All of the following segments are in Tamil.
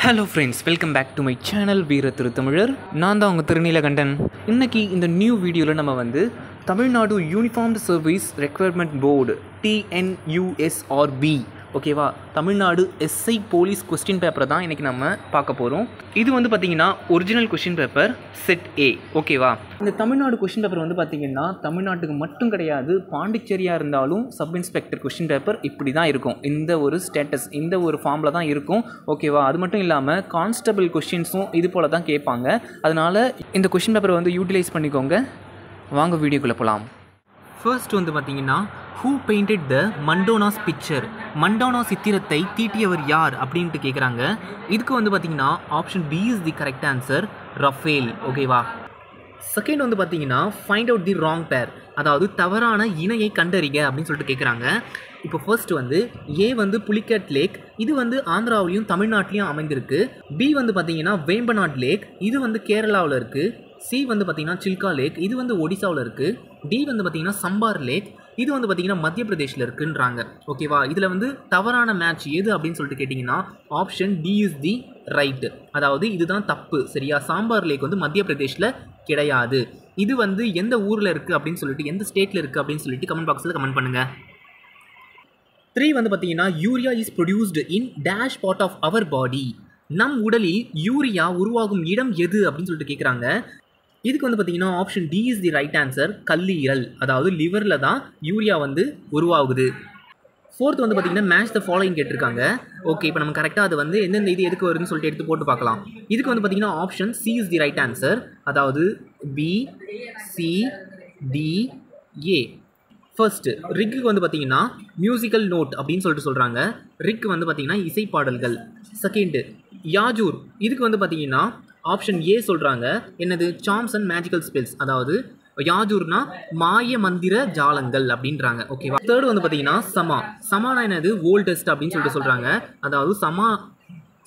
Hello friends, welcome back to my channel Veera Thiruthamizhar. நான் தான் உங்கள் திருநீலகண்டன். இன்றைக்கி இந்த நியூ வீடியோவில் நம்ம Tamil Nadu uniformed service requirement board TNUSRB ஓகேவா, தமிழ்நாடு SI போலீஸ் கொஸ்டின் பேப்பரை தான் இன்றைக்கி நம்ம பார்க்க போகிறோம். இது பார்த்திங்கன்னா original question paper set A ஓகேவா. இந்த தமிழ்நாடு கொஸ்டின் பேப்பர் பார்த்திங்கன்னா தமிழ்நாட்டுக்கு மட்டும் கிடையாது, பாண்டிச்சேரியாக இருந்தாலும் சப் இன்ஸ்பெக்டர் கொஸ்டின் பேப்பர் இப்படி தான் இருக்கும். இந்த ஒரு ஸ்டேட்டஸ், இந்த ஒரு ஃபார்மில் தான் இருக்கும் ஓகேவா. அது மட்டும் இல்லாமல் கான்ஸ்டபிள் கொஸ்டின்ஸும் இது போல் தான் கேட்பாங்க. அதனால் இந்த கொஸ்டின் பேப்பரை யூட்டிலைஸ் பண்ணிக்கோங்க. வாங்க வீடியோக்குள்ளே போகலாம். ஃபர்ஸ்ட் பார்த்திங்கன்னா who painted the Madonna's picture, Madonna சித்திரத்தை தீட்டியவர் யார் அப்படின்ட்டு கேட்குறாங்க. இதுக்கு பார்த்திங்கன்னா option B is the correct answer, Raphael ஓகேவா. செகண்ட் பார்த்திங்கன்னா find out the wrong pair, அதாவது தவறான இணையை கண்டறிக அப்படின்னு சொல்லிட்டு கேட்குறாங்க. இப்போ ஃபர்ஸ்ட் A புலிகேட் லேக், இது ஆந்திராவிலையும் தமிழ்நாட்டிலையும் அமைந்திருக்கு. B பார்த்திங்கன்னா வேம்பநாட் லேக், இது கேரளாவில் இருக்குது. C பார்த்திங்கன்னா சில்கா லேக், இது ஒடிசாவில் இருக்குது. D பார்த்திங்கன்னா சம்பார் லேக், இது பார்த்திங்கன்னா மத்திய பிரதேஷில் இருக்குன்றாங்க ஓகேவா. இதில் தவறான மேட்ச் எது அப்படின்னு சொல்லிட்டு கேட்டிங்கன்னா option D is the right, அதாவது இதுதான் தப்பு சரியா. சாம்பார் லேக் மத்திய பிரதேஷில் கிடையாது. இது எந்த ஊரில் இருக்குது அப்படின்னு சொல்லிட்டு, எந்த ஸ்டேட்டில் இருக்குது அப்படின்னு சொல்லிட்டு கமெண்ட் பாக்ஸில் கமெண்ட் பண்ணுங்கள். 3 பார்த்திங்கன்னா urea is produced in dash part of our body, நம் உடலில் யூரியா உருவாகும் இடம் எது அப்படின்னு சொல்லிட்டு கேட்குறாங்க. இதுக்கு பார்த்திங்கன்னா option D is the right answer, கல்லீரல், அதாவது லிவரில் தான் யூரியா உருவாகுது. ஃபோர்த் பார்த்திங்கன்னா மேட்ச் த ஃபாலோயிங் கேட்டிருக்காங்க. ஓகே, இப்போ நம்ம கரெக்டாக அது எந்தெந்த இது எதுக்கு வருதுன்னு சொல்லிட்டு எடுத்து போட்டு பார்க்கலாம். இதுக்கு பார்த்திங்கன்னா option C is the right answer, அதாவது B C D A. First ரிக்கு பார்த்திங்கன்னா மியூசிக்கல் நோட் அப்படின்னு சொல்லிட்டு சொல்கிறாங்க. ரிக் பார்த்திங்கன்னா இசைப்பாடல்கள். செகண்டு யாஜூர், இதுக்கு பார்த்திங்கன்னா ஆப்ஷன் A சொல்கிறாங்க, என்னது சார்ம்ஸ் அண்ட் மேஜிக்கல் ஸ்பெல்ஸ், அதாவது யாஜூர்னா மாய மந்திர ஜாலங்கள் அப்படின்றாங்க ஓகேவா. தேர்டு பார்த்திங்கன்னா சமானா என்னது ஓல்டஸ்ட் அப்படின்னு சொல்லிட்டு சொல்கிறாங்க, அதாவது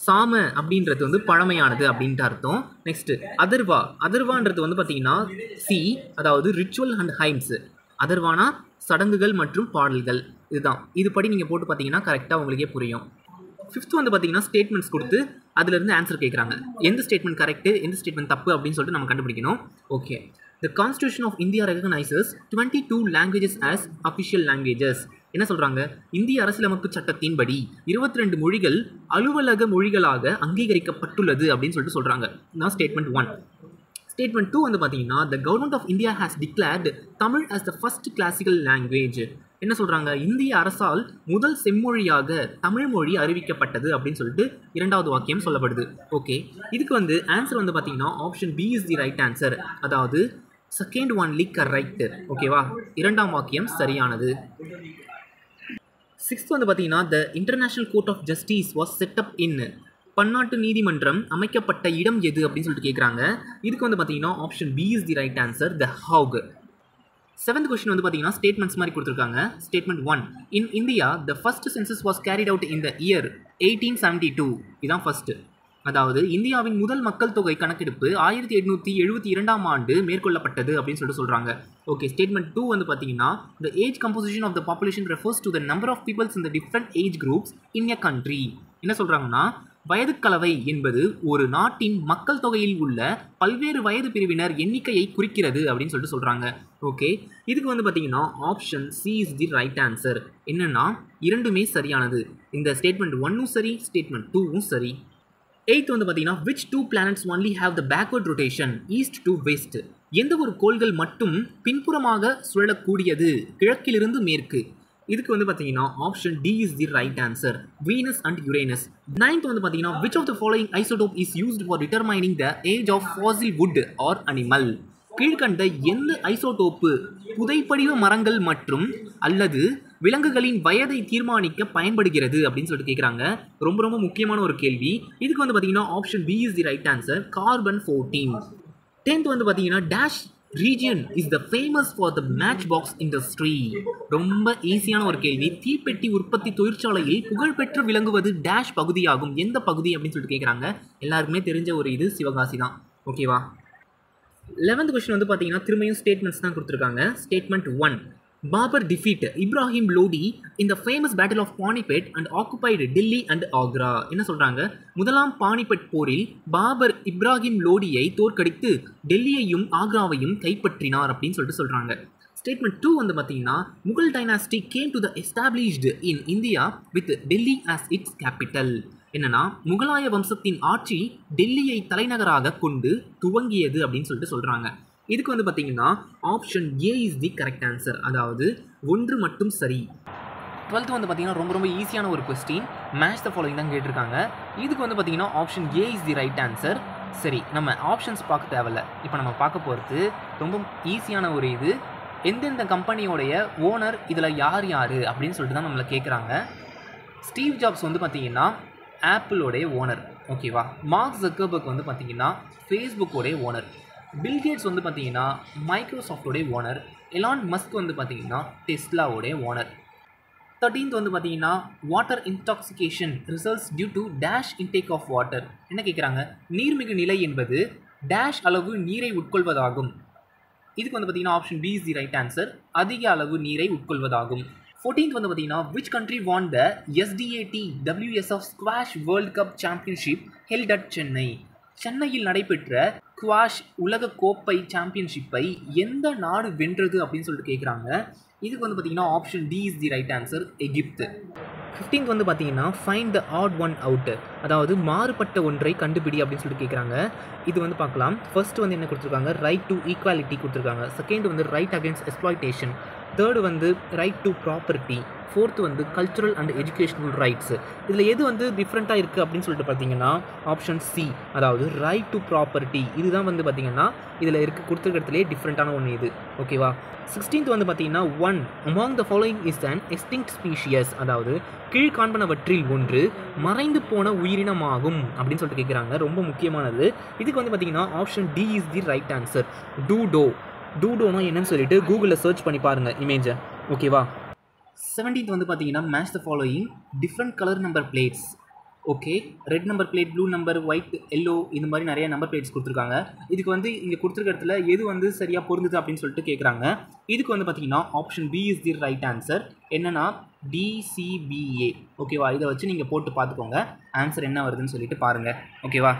சாம அப்படின்றது பழமையானது அப்படின்ட்டு அர்த்தம். நெக்ஸ்ட்டு அதர்வான்றது பார்த்திங்கன்னா C, அதாவது ரிச்சுவல் அண்ட் ஹைம்ஸ். அதர்வானா சடங்குகள் மற்றும் பாடல்கள், இதுதான். இது படி நீங்கள் போட்டு பார்த்தீங்கன்னா கரெக்டாக உங்களுக்கே புரியும். ஃபிஃப்த் பார்த்திங்கன்னா ஸ்டேட்மெண்ட்ஸ் கொடுத்து அதுலேருந்து ஆன்சர் கேட்குறாங்க. எந்த ஸ்டேட்மெண்ட் கரெக்டு, எந்த ஸ்டேட்மெண்ட் தப்பு அப்படின்னு சொல்லிட்டு நம்ம கண்டுபிடிக்கணும். Okay, the constitution of India recognises 22 languages as official languages. என்ன சொல்கிறாங்க, இந்திய அரசியலமைப்பு சட்டத்தின்படி 22 மொழிகள் அலுவலக மொழிகளாக அங்கீகரிக்கப்பட்டுள்ளது அப்படின்னு சொல்லிட்டு சொல்கிறாங்க. இதுதான் ஸ்டேட்மெண்ட் 1. ஸ்டேட்மெண்ட் 2 பார்த்தீங்கன்னா the government of India has declared Tamil as the first classical language. என்ன சொல்கிறாங்க, இந்திய அரசால் முதல் செம்மொழியாக தமிழ் மொழி அறிவிக்கப்பட்டது அப்படின்னு சொல்லிட்டு இரண்டாவது வாக்கியம் சொல்லப்படுது. ஓகே, இதுக்கு ஆன்சர் பார்த்தீங்கன்னா option B is the right answer, அதாவது செகண்ட் ஒன்லி கரெக்ட் ஓகேவா. இரண்டாம் வாக்கியம் சரியானது. சிக்ஸ்த் பார்த்தீங்கன்னா the international court of justice was set up in, பன்னாட்டு நீதிமன்றம் அமைக்கப்பட்ட இடம் எது அப்படின்னு சொல்லிட்டு கேட்குறாங்க. இதுக்கு பார்த்தீங்கன்னா option B is the right answer, the hawk. Seventh question பார்த்தீங்கன்னா ஸ்டேட்மெண்ட்ஸ் மாதிரி கொடுத்துருக்காங்க. Statement 1, in India the first census was carried out in the year 1872. இதுதான் ஃபர்ஸ்ட், அதாவது இந்தியாவின் முதல் மக்கள் தொகை கணக்கெடுப்பு 1872ஆம் ஆண்டு மேற்கொள்ளப்பட்டது அப்படின்னு சொல்லிட்டு சொல்கிறாங்க. ஓகே, ஸ்டேட்மெண்ட் 2 பார்த்தீங்கன்னா the age composition of the population refers to the number of peoples in the different age groups in a country. என்ன சொல்கிறாங்கன்னா வயது கலவை என்பது ஒரு நாட்டின் மக்கள் தொகையில் உள்ள பல்வேறு வயது பிரிவினர் எண்ணிக்கையை குறிக்கிறது அப்படின்னு சொல்லிட்டு சொல்கிறாங்க. ஓகே, இதுக்கு பார்த்தீங்கன்னா option C is the right answer. என்னன்னா இரண்டுமே சரியானது. இந்த ஸ்டேட்மெண்ட் 1ம் சரி, ஸ்டேட்மெண்ட் 2ம் சரி. எய்த் பார்த்தீங்கன்னா which two planets only have the backward rotation east to west. எந்த ஒரு கோள்கள் மட்டும் பின்புறமாக சுழலக்கூடியது கிழக்கிலிருந்து மேற்கு. இதுக்கு பார்த்தீங்கன்னா option D is the right answer, Venus and Uranus. Ninth பார்த்தீங்கன்னா which of the following isotope is used for determining the age of fossil wood or animal. கீழ்கண்ட எந்த ஐசோடோப்பு புதைப்படிவ மரங்கள் மற்றும் அல்லது விலங்குகளின் வயதை தீர்மானிக்க பயன்படுகிறது அப்படின்னு சொல்லிட்டு கேட்குறாங்க. ரொம்ப ரொம்ப முக்கியமான ஒரு கேள்வி. இதுக்கு பார்த்தீங்கன்னா option B is the right answer, carbon 14. 10th பார்த்தீங்கன்னா dash region is the famous for the match box industry. ரொம்ப ஈஸியான ஒரு கேள்வி. தீப்பெட்டி உற்பத்தி தொழிற்சாலையில் புகழ்பெற்று விளங்குவது டேஷ் பகுதியாகும், எந்த பகுதி அப்படின்னு சொல்லிட்டு கேட்குறாங்க. எல்லாருக்குமே தெரிஞ்ச ஒரு இது சிவகாசி தான் ஓகேவா. 11th கொஸ்டின் பார்த்தீங்கன்னா திரும்பியும் ஸ்டேட்மெண்ட்ஸ் தான் கொடுத்துருக்காங்க. Statement 1, Babur defeated Ibrahim Lodi in the famous Battle of Panipat and occupied Delhi and Agra. என்ன சொல்றாங்க? முதலாம் பானிபட் போரில் பாபர் இப்ராஹிம் லோடியை தோற்கடித்து டெல்லியையும் ஆக்ராவையும் கைப்பற்றினார் அப்படின்னு சொல்றாங்க. ஸ்டேட்மெண்ட் 2 வந்து பார்த்தீங்கன்னா Mughal dynasty came to the established in India with Delhi as it's capital. என்னன்னா முகலாய வம்சத்தின் ஆட்சி டெல்லியை தலைநகராக கொண்டு துவங்கியது அப்படின்னு சொல்றாங்க. இதுக்கு வந்து பார்த்தீங்கன்னா option A is the correct answer, அதாவது ஒன்று மட்டும் சரி. 12th வந்து பார்த்தீங்கன்னா ரொம்ப ஈஸியான ஒரு கொஸ்டின், மேட்ச் த ஃபாலோயிங் தான் கேட்டிருக்காங்க. இதுக்கு வந்து பார்த்தீங்கன்னா option A is the right answer. சரி, நம்ம ஆப்ஷன்ஸ் பார்க்க தேவையில்ல, இப்போ நம்ம பார்க்க போகிறது ரொம்ப ஈஸியான ஒரு இது. எந்தெந்த கம்பெனியோடைய ஓனர் இதில் யார் அப்படின்னு சொல்லிட்டு தான் நம்மளை கேட்குறாங்க. ஸ்டீவ் ஜாப்ஸ் வந்து பார்த்தீங்கன்னா ஆப்பிளோடைய ஓனர், ஓகேவா. மார்க் ஜக்கர்பர்க் வந்து பார்த்தீங்கன்னா ஃபேஸ்புக்கோடைய ஓனர். பில்கேட்ஸ் வந்து பார்த்தீங்கன்னா மைக்ரோசாஃப்டோடைய ஓனர். எலான் மஸ்க் வந்து பார்த்தீங்கன்னா டெஸ்லாவோடைய ஓனர். 13th வந்து பார்த்தீங்கன்னா water intoxication results due to dash intake of water. என்ன கேட்குறாங்க? நீர்மிகு நிலை என்பது டேஷ் அளவு நீரை உட்கொள்வதாகும். இதுக்கு வந்து பார்த்தீங்கன்னா option B is the right answer, அதிக அளவு நீரை உட்கொள்வதாகும். 14th வந்து பார்த்தீங்கன்னா which country won the SDAT WSF Squash World Cup Championship held at Chennai. சென்னையில் நடைபெற்ற ஸ்குவாஷ் உலக கோப்பை சாம்பியன்ஷிப்பை எந்த நாடு வென்றது அப்படின்னு சொல்லிட்டு கேட்குறாங்க. இதுக்கு வந்து பார்த்தீங்கன்னா option D is the right answer, Egypt. 15th வந்து பார்த்தீங்கன்னா find the odd one out, அதாவது மாறுபட்ட ஒன்றை கண்டுபிடி அப்படின்னு சொல்லிட்டு கேட்குறாங்க. இது வந்து பார்க்கலாம். ஃபர்ஸ்ட் வந்து என்ன கொடுத்துருக்காங்க? ரைட் டு ஈக்குவாலிட்டி கொடுத்துருக்காங்க. செகண்ட் வந்து ரைட் அகேன்ஸ்ட் எக்ஸ்ப்ளாய்டேஷன். தேர்டு வந்து ரைட் டு ப்ராப்பர்ட்டி. ஃபோர்த்து வந்து கல்ச்சுரல் அண்ட் எஜுகேஷ்னல் ரைட்ஸ். இதில் எது வந்து டிஃப்ரெண்ட்டாக இருக்குது அப்படின்னு சொல்லிட்டு பார்த்தீங்கன்னா ஆப்ஷன் சி, அதாவது ரைட் டு ப்ராப்பர்ட்டி. இதுதான் வந்து பார்த்தீங்கன்னா இதில் கொடுத்துருக்கிறதுலே டிஃப்ரெண்ட்டான ஒன்று இது, ஓகேவா. 16th வந்து பார்த்தீங்கன்னா one among the following is an extinct species, அதாவது கீழ்காண்பனவற்றில் ஒன்று மறைந்து போன உயிரினமாகும் அப்படின்னு சொல்லிட்டு கேட்குறாங்க. ரொம்ப முக்கியமானது. இதுக்கு வந்து பார்த்தீங்கன்னா option D is the right answer, dodo. டூடோனா என்னன்னு சொல்லிட்டு கூகுளில் சர்ச் பண்ணி பாருங்கள் இமேஜை, ஓகேவா. 17th வந்து பார்த்தீங்கன்னா match the following different colour number plates. Okay, red number plate, blue number, white, yellow, இந்த மாதிரி நிறைய நம்பர் பிளேட்ஸ் கொடுத்துருக்காங்க. இதுக்கு வந்து இங்கே கொடுத்துருக்கிறதுல எது வந்து சரியாக பொருந்துது அப்படின்னு சொல்லிட்டு கேட்குறாங்க. இதுக்கு வந்து பார்த்தீங்கன்னா option B is the right answer. என்னன்னா DCBA, ஓகேவா. இதை வச்சு நீங்கள் போட்டு பார்த்துக்கோங்க ஆன்சர் என்ன வருதுன்னு சொல்லிட்டு பாருங்கள், ஓகேவா.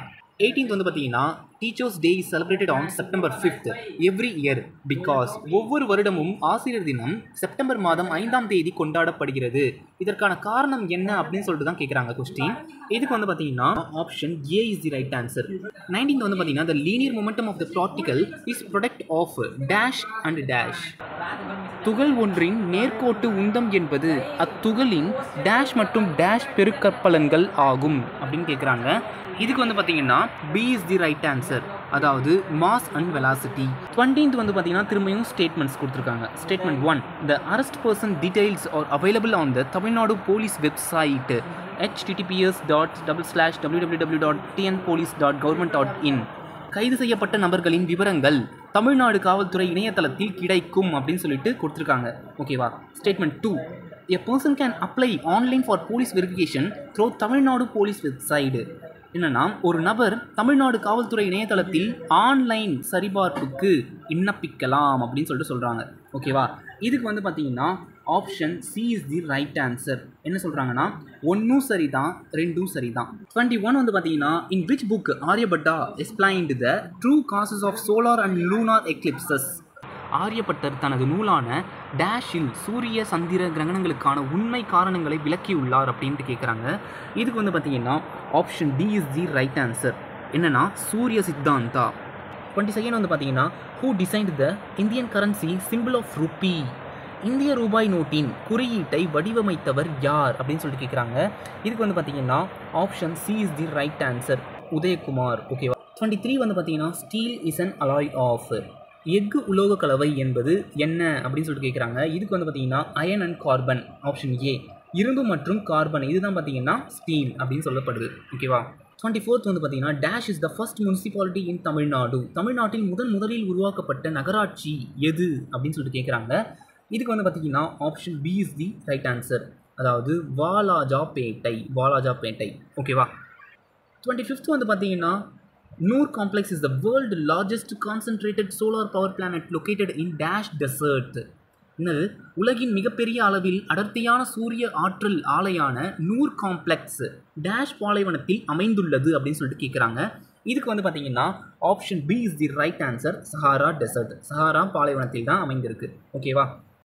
18th வந்து பார்த்தீங்கன்னா teachers day is celebrated on September 5th every year because. ஒவ்வொரு வருடமும் ஆசிரியர் தினம் செப்டம்பர் மாதம் 5ஆம் தேதி கொண்டாடப்படுகிறது. இதற்கான காரணம் என்ன அப்படின்னு சொல்லிட்டு தான் கேட்குறாங்க கொஸ்டின். இதுக்கு வந்து பார்த்தீங்கன்னா option A is the right answer. 19th வந்து பார்த்தீங்கன்னா the linear momentum of the particle is product of dash and dash. துகள் ஒன்றின் நேர்கோட்டு உந்தம் என்பது அத்துகளின் டேஷ் மற்றும் டேஷ் பெருக்கற்பலன்கள் ஆகும் அப்படின்னு கேட்குறாங்க. இதுக்கு வந்து பார்த்தீங்கன்னா B is the right answer, அதாவது மாஸ் அண்ட் வெலாசிட்டி. 20th வந்து பார்த்தீங்கன்னா திரும்பியும் ஸ்டேட்மெண்ட்ஸ் கொடுத்துருக்காங்க. Statement 1, the arrest person details are available on the Tamil Nadu police website https://www.tnpolice.government.in. கைது செய்யப்பட்ட நபர்களின் விவரங்கள் தமிழ்நாடு காவல்துறை இணையதளத்தில் கிடைக்கும் அப்படின்னு சொல்லிட்டு கொடுத்துருக்காங்க, ஓகேவா. Statement 2, a person can apply online for police verification through Tamil Nadu police website. என்னன்னா ஒரு நபர் தமிழ்நாடு காவல்துறை இணையதளத்தில் ஆன்லைன் சரிபார்ப்புக்கு விண்ணப்பிக்கலாம் அப்படின்னு சொல்லிட்டு சொல்கிறாங்க, ஓகேவா. இதுக்கு வந்து பார்த்தீங்கன்னா option C is the right answer. என்ன சொல்கிறாங்கன்னா ஒன்றும் சரி தான், ரெண்டும் சரி தான். 21 வந்து பார்த்தீங்கன்னா in which book Aryabhata explained the true causes of solar and lunar eclipses. ஆரியப்பட்டர் தனது நூலான டேஷில் சூரிய சந்திர கிரகணங்களுக்கான உண்மை காரணங்களை விளக்கியுள்ளார் அப்படின்ட்டு கேட்குறாங்க. இதுக்கு வந்து பார்த்தீங்கன்னா option D is the right answer. என்னன்னா சூரிய சித்தாந்தா. 22nd வந்து பார்த்தீங்கன்னா who designed the Indian currency symbol of rupee. இந்திய ரூபாய் நோட்டின் குறியீட்டை வடிவமைத்தவர் யார் அப்படின்னு சொல்லிட்டு கேட்குறாங்க. இதுக்கு வந்து பார்த்தீங்கன்னா option C is the right answer, Udayakumar, ஓகேவா. 23 வந்து பார்த்தீங்கன்னா steel is an alloy of. எஃகு உலோக கலவை என்பது என்ன அப்படின்னு சொல்லிட்டு கேட்குறாங்க. இதுக்கு வந்து பார்த்தீங்கன்னா iron and carbon, option A. இரும்பு மற்றும் கார்பன், இதுதான் பார்த்தீங்கன்னா ஸ்டீல் அப்படின்னு சொல்லப்படுது, ஓகேவா. 24th வந்து பார்த்தீங்கன்னா dash is the first municipality in Tamil Nadu. தமிழ்நாட்டில் முதலில் உருவாக்கப்பட்ட நகராட்சி எது அப்படின்னு சொல்லிட்டு கேட்குறாங்க. இதுக்கு வந்து பார்த்தீங்கன்னா option B is the right answer, அதாவது வாலாஜாபேட்டை, ஓகேவா. 25th வந்து பார்த்தீங்கன்னா Noor complex is the world's largest concentrated solar power plant located in Dash Desert. என்னது உலகின் மிகப்பெரிய அளவில் அடர்த்தியான சூரிய ஆற்றல் ஆலையான நூர் காம்ப்ளெக்ஸ் டேஷ் பாலைவனத்தில் அமைந்துள்ளது அப்படின்னு சொல்லிட்டு கேட்குறாங்க. இதுக்கு வந்து பார்த்தீங்கன்னா option B is the right answer, Sahara desert. Sahara பாலைவனத்தில் தான் அமைந்திருக்கு. ஓகேவா?